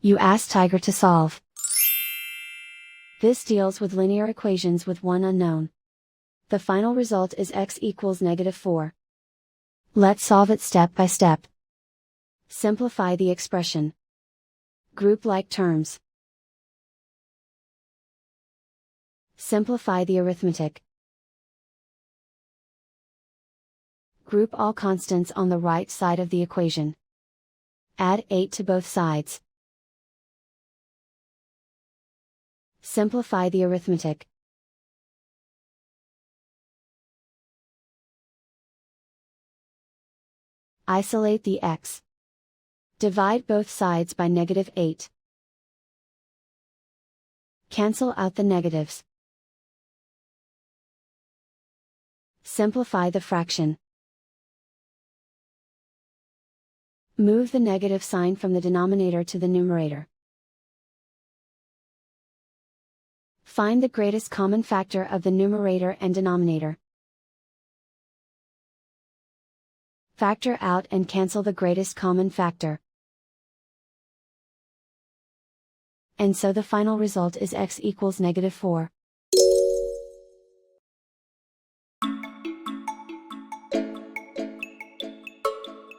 You ask Tiger to solve. This deals with linear equations with one unknown. The final result is x equals -4. Let's solve it step by step. Simplify the expression. Group like terms. Simplify the arithmetic. Group all constants on the right side of the equation. Add 8 to both sides. Simplify the arithmetic. Isolate the x. Divide both sides by -8. Cancel out the negatives. Simplify the fraction. Move the negative sign from the denominator to the numerator. Find the greatest common factor of the numerator and denominator. Factor out and cancel the greatest common factor. And so the final result is x equals -4.